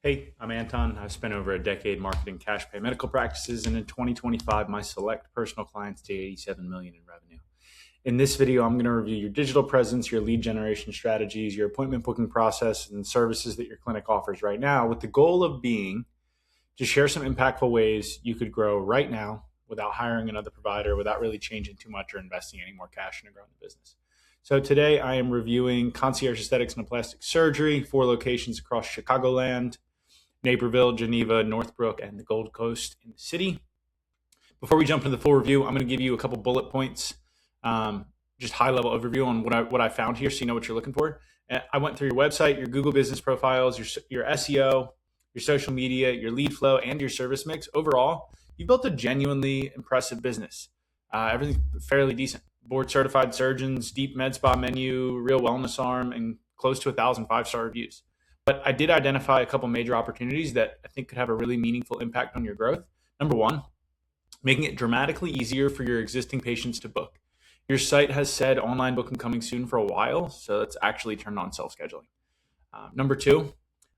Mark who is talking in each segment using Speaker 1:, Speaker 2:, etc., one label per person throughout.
Speaker 1: Hey, I'm Anton. I've spent over a decade marketing cash pay medical practices, and in 2025, my select personal clients did 87 million in revenue. In this video, I'm going to review your digital presence, your lead generation strategies, your appointment booking process, and services that your clinic offers right now, with the goal of being to share some impactful ways you could grow right now without hiring another provider, without really changing too much or investing any more cash into growing the business. So today I am reviewing Concierge Aesthetics Plastic Surgery, 4 locations across Chicagoland, Naperville, Geneva, Northbrook, and the Gold Coast in the city. Before we jump into the full review, I'm going to give you a couple bullet points, just high-level overview on what I found here, so you know what you're looking for. I went through your website, your Google business profiles, your SEO, your social media, your lead flow, and your service mix. Overall, you built a genuinely impressive business. Everything's fairly decent. Board-certified surgeons, deep Medspa menu, real wellness arm, and close to 1,000 5-star reviews. But I did identify a couple major opportunities that I think could have a really meaningful impact on your growth. Number one, making it dramatically easier for your existing patients to book. Your site has said online booking coming soon for a while, so it's actually turned on self-scheduling. Number two,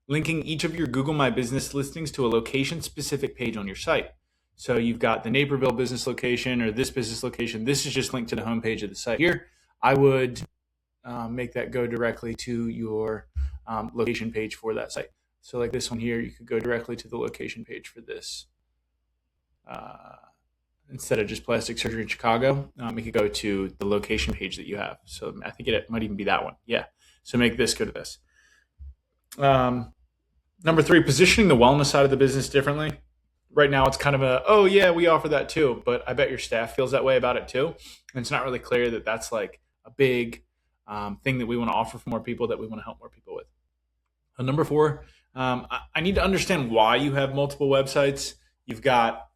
Speaker 1: linking each of your Google My Business listings to a location-specific page on your site. So you've got the Naperville business location or this business location. This is just linked to the homepage of the site here. I would make that go directly to your location page for that site. So like this one here, you could go directly to the location page for this. Instead of just plastic surgery in Chicago, you could go to the location page that you have. So I think it might even be that one. Yeah. So make this go to this. Number three, positioning the wellness side of the business differently. Right now it's kind of oh yeah, we offer that too, but I bet your staff feels that way about it too. And it's not really clear that that's like a big thing that we want to offer for more people, that we want to help more people with. Number four, I need to understand why you have multiple websites. You've got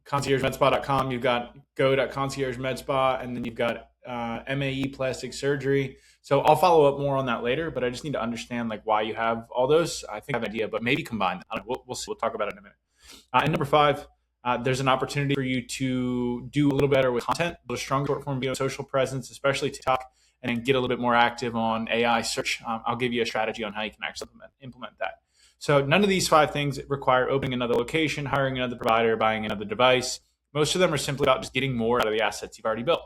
Speaker 1: conciergemedspa.com, you've got go.conciergemedspa, and then you've got MAE Plastic Surgery. So I'll follow up more on that later, but I just need to understand like why you have all those. I think I have an idea, but maybe combine them. We'll see. We'll talk about it in a minute. And number five, there's an opportunity for you to do a little better with content, build a stronger short form video social presence, especially TikTok, and then get a little bit more active on AI search. I'll give you a strategy on how you can actually implement that. So none of these 5 things require opening another location, hiring another provider, buying another device. Most of them are simply about just getting more out of the assets you've already built.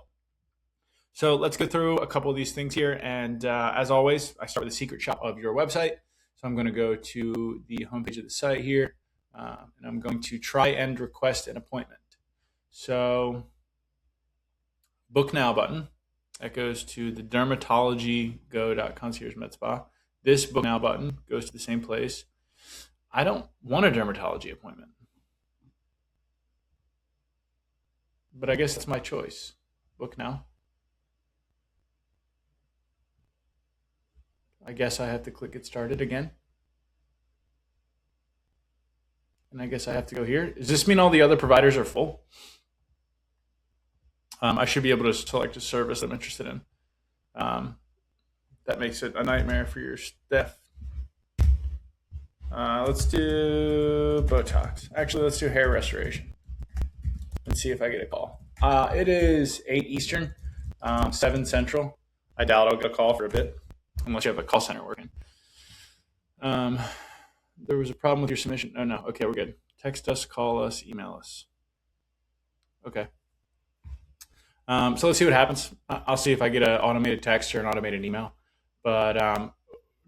Speaker 1: So let's go through a couple of these things here. And as always, I start with the secret shop of your website. So I'm going to go to the homepage of the site here, and I'm going to try and request an appointment. So book now button. That goes to the dermatology go.conciergemedspa. This book now button goes to the same place. I don't want a dermatology appointment, but I guess that's my choice. Book now. I guess I have to click get started again. And I guess I have to go here. Does this mean all the other providers are full? I should be able to select a service I'm interested in. That makes it a nightmare for your staff. Let's do Botox. Actually, let's do hair restoration and see if I get a call. It is 8 Eastern, 7 Central. I doubt I'll get a call for a bit, unless you have a call center working. There was a problem with your submission. Oh, no. Okay, we're good. Text us, call us, email us. Okay. So let's see what happens. I'll see if I get an automated text or an automated email. But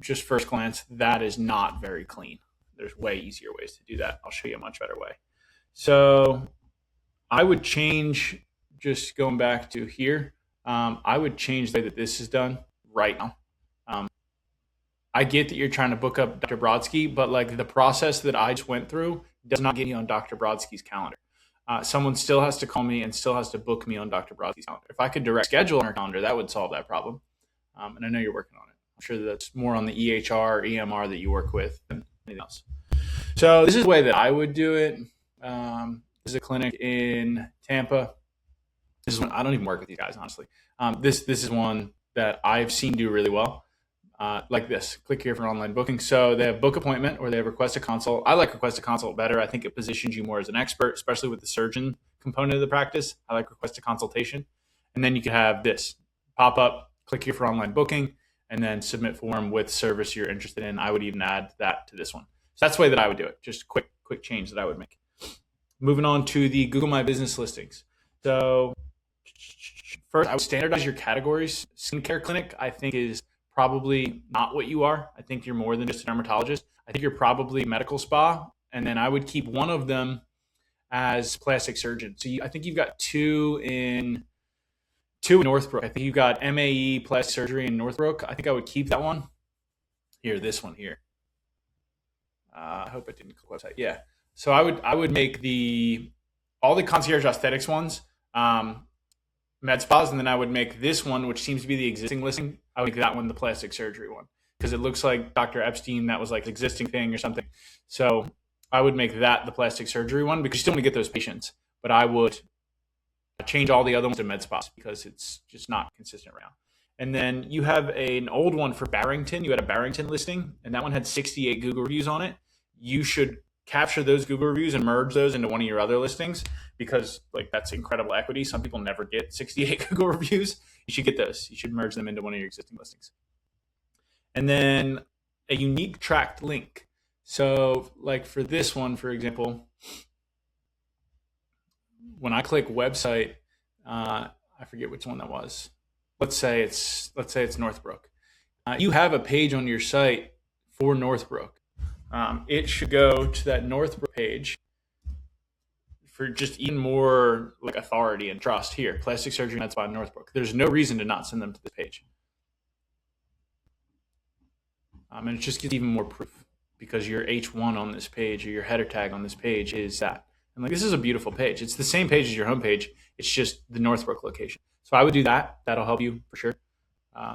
Speaker 1: just first glance, that is not very clean. There's way easier ways to do that. I'll show you a much better way. So I would change, just going back to here, I would change the way that this is done right now. I get that you're trying to book up Dr. Brodsky, but like the process that I just went through does not get me on Dr. Brodsky's calendar. Someone still has to call me and still has to book me on Dr. Brodsky's calendar. If I could direct schedule on her calendar, that would solve that problem. And I know you're working on it. I'm sure that's more on the EHR or EMR that you work with than anything else. So this is the way that I would do it. There's a clinic in Tampa. This is one, I don't even work with these guys, honestly. This is one that I've seen do really well. Like this, click here for online booking. So they have book appointment or they have request a consult. I like request a consult better. I think it positions you more as an expert, especially with the surgeon component of the practice. I like request a consultation. And then you can have this pop up, click here for online booking, and then submit form with service you're interested in. I would even add that to this one. So that's the way that I would do it. Just quick change that I would make. Moving on to the Google My Business listings. So first, I would standardize your categories. Skincare clinic, I think, is probably not what you are. I think you're more than just a dermatologist. I think you're probably medical spa. And then I would keep one of them as plastic surgeon. So I think you've got two in Northbrook. I think you've got MAE plastic surgery in Northbrook. I think I would keep that one. Here, this one here. I hope it didn't click website. Yeah. So I would make all the concierge aesthetics ones med spas, and then I would make this one, which seems to be the existing listing. I would make that one the plastic surgery one because it looks like Dr. Epstein, that was like the existing thing or something. So I would make that the plastic surgery one because you still want to get those patients, but I would change all the other ones to med spas because it's just not consistent right now. And then you have an old one for Barrington. You had a Barrington listing, and that one had 68 Google reviews on it. You should capture those Google reviews and merge those into one of your other listings because like that's incredible equity. Some people never get 68 Google reviews. You should get those. You should merge them into one of your existing listings. And then a unique tracked link. So like for this one, for example, when I click website, I forget which one that was. Let's say it's Northbrook. You have a page on your site for Northbrook. It should go to that Northbrook page for just even more like authority and trust. Here, plastic surgery med spa in Northbrook. There's no reason to not send them to this page. And it just gives even more proof because your H1 on this page or your header tag on this page is that. And like, this is a beautiful page. It's the same page as your homepage. It's just the Northbrook location. So I would do that. That'll help you for sure.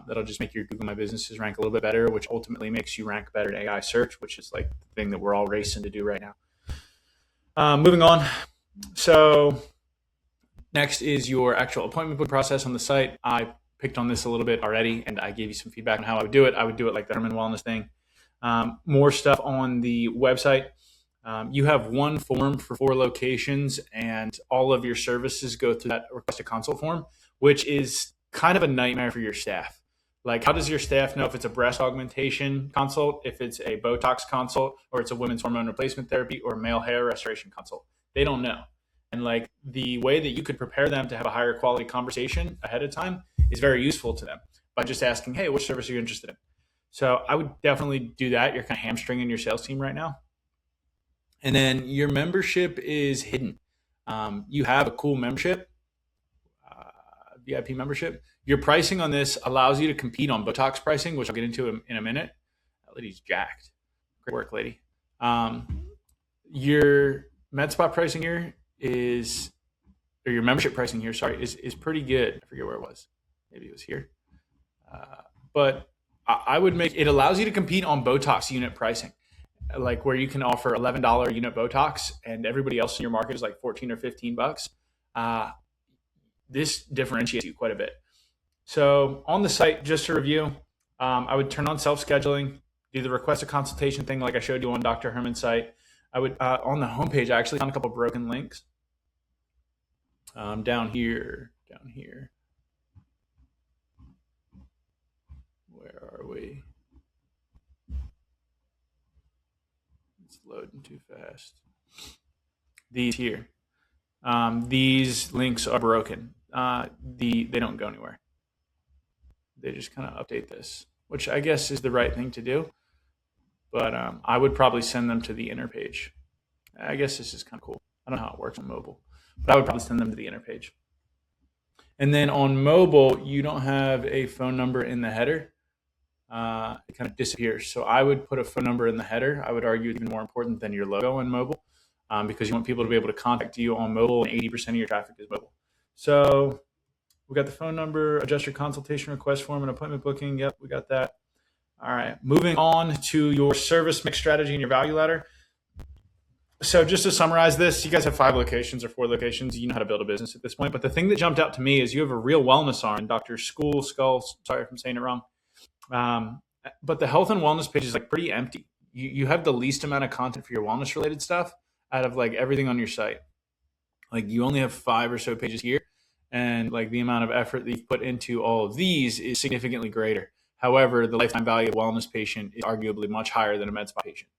Speaker 1: That'll just make your Google My Businesses rank a little bit better, which ultimately makes you rank better in AI search, which is like the thing that we're all racing to do right now. Moving on. So next is your actual appointment book process on the site. I picked on this a little bit already, and I gave you some feedback on how I would do it. I would do it like the Herman Wellness thing. More stuff on the website. You have one form for 4 locations, and all of your services go through that request a consult form, which is kind of a nightmare for your staff. Like, how does your staff know if it's a breast augmentation consult, if it's a Botox consult, or it's a women's hormone replacement therapy, or male hair restoration consult? They don't know. And like the way that you could prepare them to have a higher quality conversation ahead of time is very useful to them by just asking, hey, which service are you interested in? So I would definitely do that. You're kind of hamstringing your sales team right now. And then your membership is hidden. You have a cool membership, VIP membership. Your pricing on this allows you to compete on Botox pricing, which I'll get into in a minute. That lady's jacked. Great work, lady. Your Medspa pricing here or your membership pricing here, sorry, is pretty good. I forget where it was. Maybe it was here. But I would make it allows you to compete on Botox unit pricing, like where you can offer $11 unit Botox and everybody else in your market is like 14 or 15 bucks. This differentiates you quite a bit. So on the site, just to review, I would turn on self-scheduling, do the request a consultation thing like I showed you on Dr. Herman's site. I would on the homepage, I actually found a couple broken links. Down here. Where are we? It's loading too fast. These here. These links are broken. They don't go anywhere. They just kind of update this, which I guess is the right thing to do. But I would probably send them to the inner page. I guess this is kind of cool. I don't know how it works on mobile, but I would probably send them to the inner page. And then on mobile, you don't have a phone number in the header. It kind of disappears. So I would put a phone number in the header. I would argue it's even more important than your logo on mobile because you want people to be able to contact you on mobile, and 80% of your traffic is mobile. So we got the phone number, adjust your consultation request form, and appointment booking. Yep, we got that. All right, moving on to your service mix strategy and your value ladder. So just to summarize this, you guys have 5 locations or 4 locations. You know how to build a business at this point. But the thing that jumped out to me is you have a real wellness arm, Dr. Skull. Sorry if I'm saying it wrong. But the health and wellness page is like pretty empty. You have the least amount of content for your wellness related stuff out of like everything on your site. Like you only have 5 or so pages here. And like the amount of effort that you've put into all of these is significantly greater. However, the lifetime value of a wellness patient is arguably much higher than a med spa patient.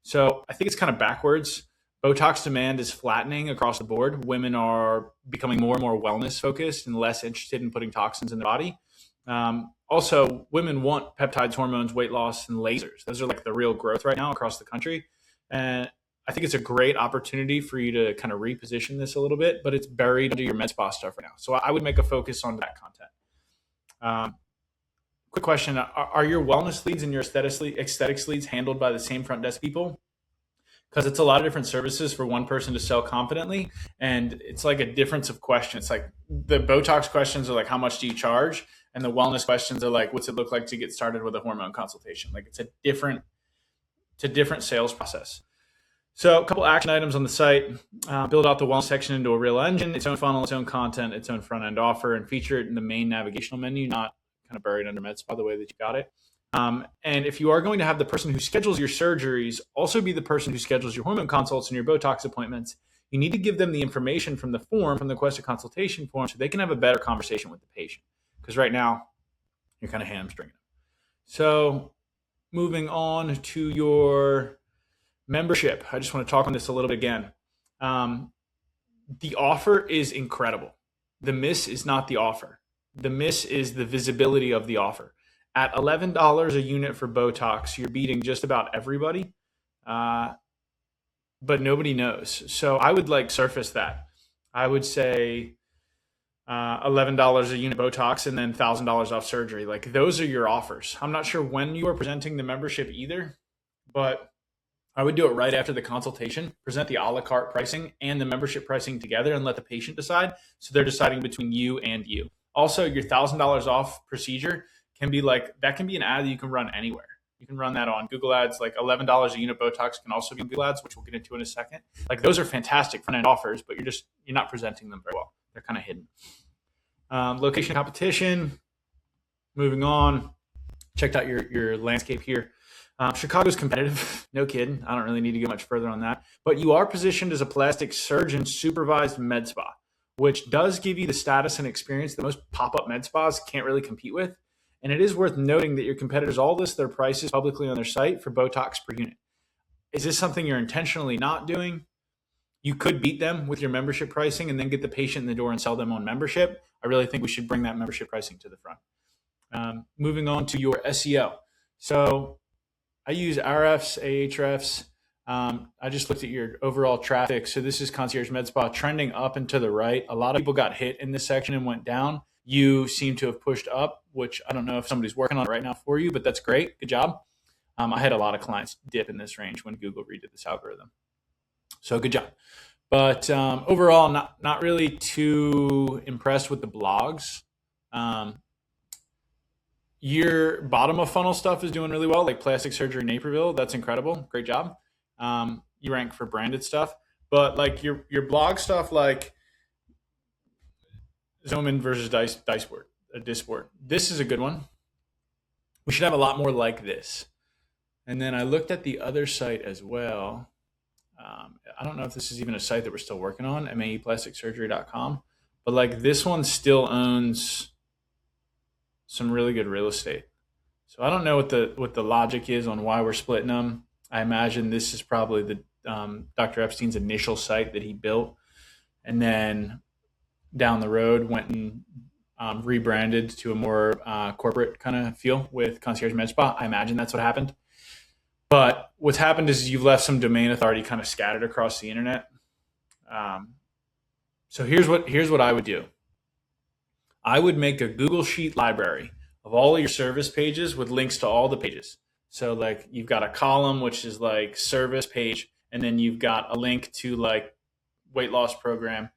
Speaker 1: So I think it's kind of backwards. Botox demand is flattening across the board. Women are becoming more and more wellness focused and less interested in putting toxins in the body. Also, women want peptides, hormones, weight loss, and lasers. Those are like the real growth right now across the country. And I think it's a great opportunity for you to kind of reposition this a little bit, but it's buried under your Medspa stuff right now. So I would make a focus on that content. Quick question. Are your wellness leads and your aesthetics leads handled by the same front desk people? Because it's a lot of different services for one person to sell confidently. And it's like a difference of questions. It's like the Botox questions are like, how much do you charge? And the wellness questions are like, what's it look like to get started with a hormone consultation? Like it's a different sales process. So a couple action items on the site: build out the wellness section into a real engine, its own funnel, its own content, its own front end offer, and feature it in the main navigational menu, not kind of buried under Medspa the way that you got it. And if you are going to have the person who schedules your surgeries also be the person who schedules your hormone consults and your Botox appointments, you need to give them the information from the form, from the requested consultation form, so they can have a better conversation with the patient. Because right now, you're kind of hamstringing them. So moving on to your membership. I just want to talk on this a little bit again. The offer is incredible. The miss is not the offer. The miss is the visibility of the offer. At $11 a unit for Botox, you're beating just about everybody, but nobody knows. So I would like surface that. I would say $11 a unit Botox and then $1,000 off surgery. Like those are your offers. I'm not sure when you are presenting the membership either, but I would do it right after the consultation, present the a la carte pricing and the membership pricing together and let the patient decide. So they're deciding between you and you. Also, your $1,000 off procedure can be like, that can be an ad that you can run anywhere. You can run that on Google Ads, like $11 a unit Botox can also be Google Ads, which we'll get into in a second. Like those are fantastic front end offers, but you're not presenting them very well. They're kind of hidden. Location competition, moving on. Checked out your landscape here. Chicago's competitive, no kidding. I don't really need to go much further on that. But you are positioned as a plastic surgeon supervised med spa, which does give you the status and experience that most pop-up med spas can't really compete with. And it is worth noting that your competitors all list their prices publicly on their site for Botox per unit. Is this something you're intentionally not doing? You could beat them with your membership pricing and then get the patient in the door and sell them on membership. I really think we should bring that membership pricing to the front. Moving on to your SEO. So I use RFs, Ahrefs. I just looked at your overall traffic. So this is Concierge Med Spa trending up and to the right. A lot of people got hit in this section and went down. You seem to have pushed up, which I don't know if somebody's working on it right now for you, but that's great. Good job. I had a lot of clients dip in this range when Google redid this algorithm. So good job. But overall, not really too impressed with the blogs. Your bottom of funnel stuff is doing really well, like plastic surgery Naperville. That's incredible. Great job. You rank for branded stuff, but like your blog stuff, like Zoman versus Dysport. This is a good one. We should have a lot more like this. And then I looked at the other site as well. I don't know if this is even a site that we're still working on, maeplasticsurgery.com, but like this one still owns some really good real estate. So I don't know what the logic is on why we're splitting them. I imagine this is probably the Dr. Epstein's initial site that he built, and then down the road went and rebranded to a more corporate kind of feel with Concierge Med Spa. I imagine that's what happened. But what's happened is you've left some domain authority kind of scattered across the internet. So here's what I would do. I would make a Google Sheet library of all of your service pages with links to all the pages. So like you've got a column, which is like service page, and then you've got a link to like weight loss program,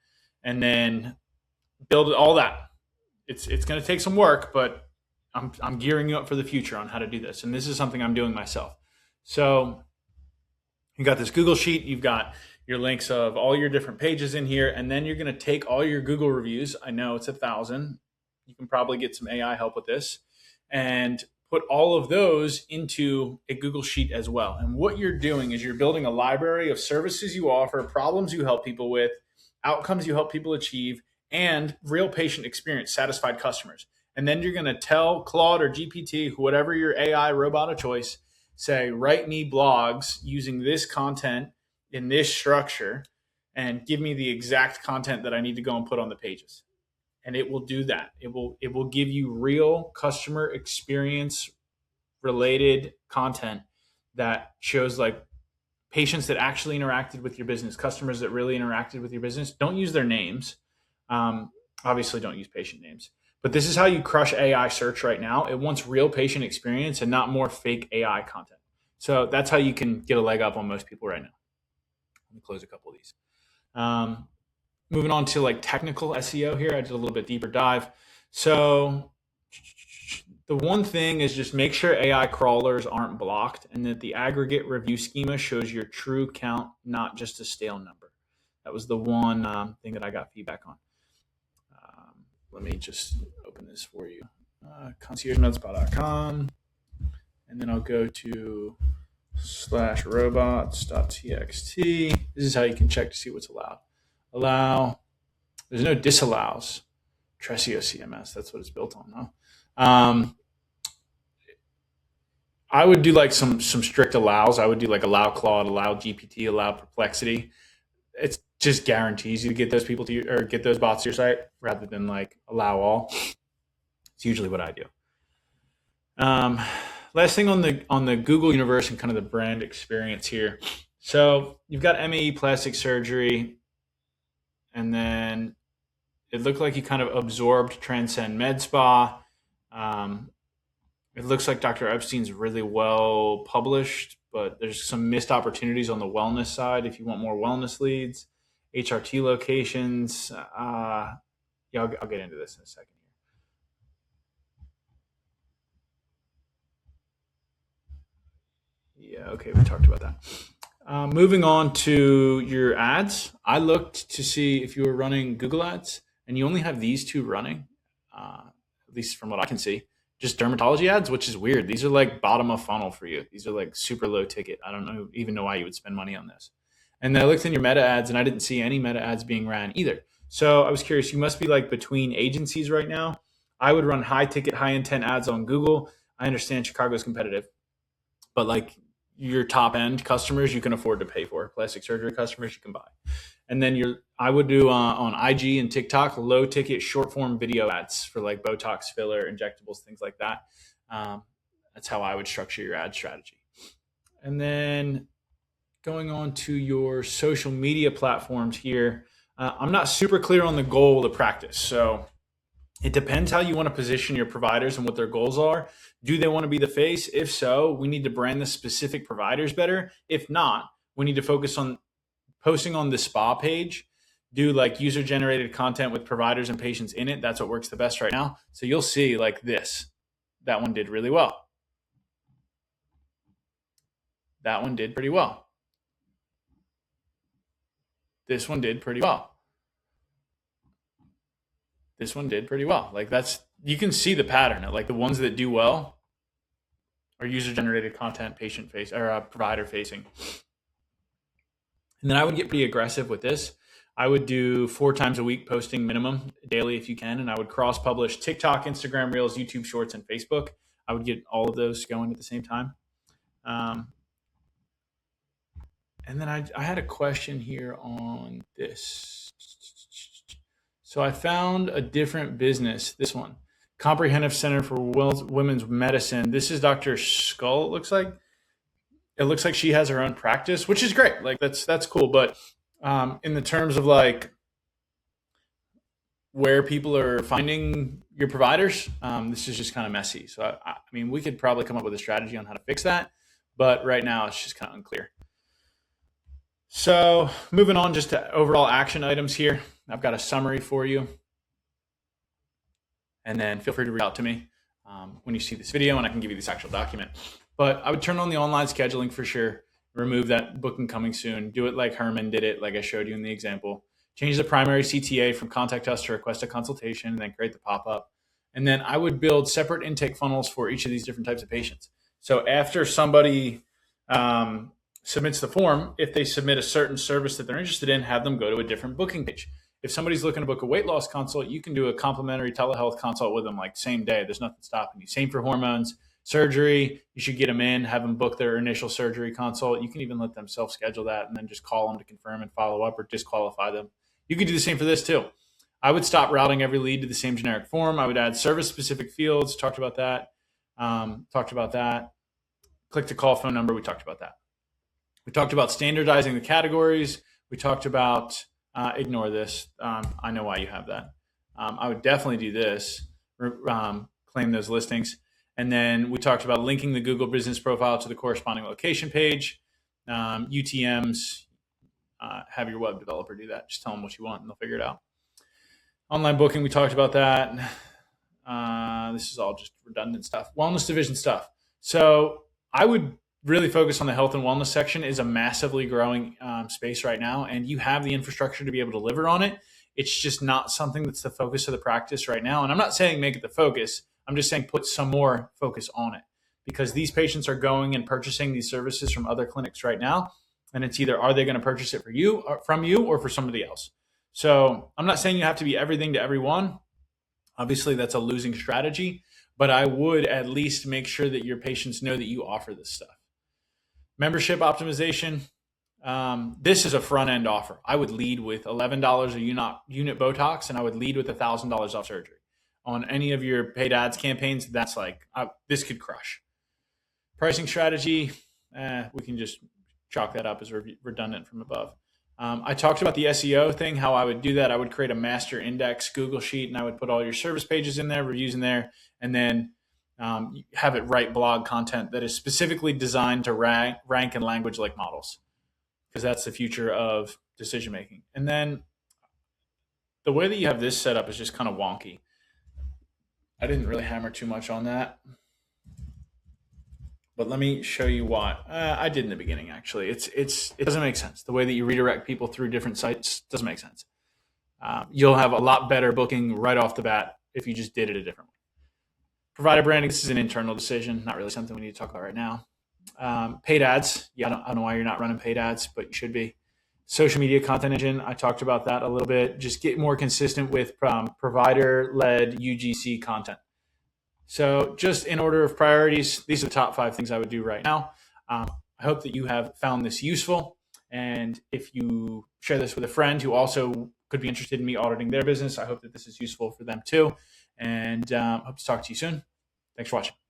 Speaker 1: and then build all that. It's going to take some work, but I'm gearing you up for the future on how to do this. And this is something I'm doing myself. So you got this Google Sheet, you've got your links of all your different pages in here, and then you're going to take all your Google reviews. I know it's 1,000. You can probably get some AI help with this, and put all of those into a Google Sheet as well. And what you're doing is you're building a library of services you offer, problems you help people with, outcomes you help people achieve, and real patient experience, satisfied customers. And then you're going to tell Claude or GPT, whatever your AI robot of choice, say, write me blogs using this content in this structure and give me the exact content that I need to go and put on the pages. And it will do that. It will give you real customer experience related content that shows like patients that actually interacted with your business, customers that really interacted with your business. Don't use their names. Obviously, don't use patient names. But this is how you crush AI search right now. It wants real patient experience and not more fake AI content. So that's how you can get a leg up on most people right now. Let me close a couple of these. Moving on to like technical SEO here. I did a little bit deeper dive. So the one thing is just make sure AI crawlers aren't blocked and that the aggregate review schema shows your true count, not just a stale number. That was the one thing that I got feedback on. Let me just open this for you. conciergemedspa.com. And then I'll go to /robots.txt. This is how you can check to see what's allowed. Allow. There's no disallows. Tresio CMS. That's what it's built on, huh? I would do like some strict allows. I would do like allow Claude, allow GPT, allow Perplexity. It's just guarantees you to get those people to or get those bots to your site rather than like allow all. It's usually what I do. Last thing on the Google universe and kind of the brand experience here. So you've got MAE plastic surgery, and then it looked like you kind of absorbed Transcend Medspa. It looks like Dr. Epstein's really well published, but there's some missed opportunities on the wellness side if you want more wellness leads. HRT locations. I'll get into this in a second here. Yeah, okay, we talked about that. Moving on to your ads. I looked to see if you were running Google ads and you only have these two running, at least from what I can see. Just dermatology ads, which is weird. These are like bottom of funnel for you. These are like super low ticket. I don't even know why you would spend money on this. And then I looked in your meta ads and I didn't see any meta ads being ran either. So I was curious, you must be like between agencies right now. I would run high ticket, high intent ads on Google. I understand Chicago's competitive, but like your top end customers you can afford to pay for. Plastic surgery customers you can buy. And then I would do on IG and TikTok low ticket short form video ads for like Botox, filler, injectables, things like that. That's how I would structure your ad strategy. And then going on to your social media platforms here, I'm not super clear on the goal of the practice. So it depends how you want to position your providers and what their goals are. Do they want to be the face? If so, we need to brand the specific providers better. If not, we need to focus on posting on the spa page, do like user generated content with providers and patients in it. That's what works the best right now. So you'll see like this. That one did really well. That one did pretty well. This one did pretty well. This one did pretty well. Like you can see the pattern. Like the ones that do well are user generated content, patient face or provider facing. And then I would get pretty aggressive with this. I would do 4 times a week posting minimum daily if you can. And I would cross publish TikTok, Instagram Reels, YouTube Shorts, and Facebook. I would get all of those going at the same time. And then I had a question here on this. So I found a different business, this one. Comprehensive Center for Women's Medicine. This is Dr. Skull, it looks like. It looks like she has her own practice, which is great. Like that's cool. But in the terms of like where people are finding your providers, this is just kind of messy. So I mean, we could probably come up with a strategy on how to fix that, but right now it's just kind of unclear. So moving on just to overall action items here. I've got a summary for you. And then feel free to reach out to me when you see this video and I can give you this actual document. But I would turn on the online scheduling for sure. Remove that booking coming soon. Do it like Herman did it, like I showed you in the example. Change the primary CTA from contact us to request a consultation, and then create the pop-up. And then I would build separate intake funnels for each of these different types of patients. So after somebody submits the form, if they submit a certain service that they're interested in, have them go to a different booking page. If somebody's looking to book a weight loss consult, you can do a complimentary telehealth consult with them like same day. There's nothing stopping you. Same for hormones. surgery, you should get them in, have them book their initial surgery consult. You can even let them self-schedule that and then just call them to confirm and follow up or disqualify them. You can do the same for this too. I would stop routing every lead to the same generic form. I would add service-specific fields. Talked about that. Click to call phone number. We talked about that. We talked about standardizing the categories. We talked about, ignore this. I know why you have that. I would definitely do this, claim those listings. And then we talked about linking the Google business profile to the corresponding location page. UTMs, have your web developer do that. Just tell them what you want and they'll figure it out. Online booking, we talked about that. This is all just redundant stuff. Wellness division stuff. So I would really focus on the health and wellness section. Is a massively growing space right now, and you have the infrastructure to be able to deliver on it. It's just not something that's the focus of the practice right now. And I'm not saying make it the focus. I'm just saying put some more focus on it, because these patients are going and purchasing these services from other clinics right now. And it's either, are they going to purchase it from you or for somebody else? So I'm not saying you have to be everything to everyone. Obviously, that's a losing strategy, but I would at least make sure that your patients know that you offer this stuff. Membership optimization. This is a front end offer. I would lead with $11 a unit Botox, and I would lead with $1,000 off surgery. On any of your paid ads campaigns, that's this could crush. Pricing strategy, we can just chalk that up as redundant from above. I talked about the SEO thing, how I would do that. I would create a master index Google sheet, and I would put all your service pages in there, reviews in there, and then have it write blog content that is specifically designed to rank in language like models, because that's the future of decision making. And then the way that you have this set up is just kind of wonky. I didn't really hammer too much on that, but let me show you why. I did in the beginning, actually. It doesn't make sense. The way that you redirect people through different sites doesn't make sense. You'll have a lot better booking right off the bat if you just did it a different way. Provider branding, this is an internal decision, not really something we need to talk about right now. Paid ads, I don't know why you're not running paid ads, but you should be. Social media content engine, I talked about that a little bit. Just get more consistent with provider-led UGC content. So just in order of priorities, these are the top 5 things I would do right now. I hope that you have found this useful. And if you share this with a friend who also could be interested in me auditing their business, I hope that this is useful for them too. And hope to talk to you soon. Thanks for watching.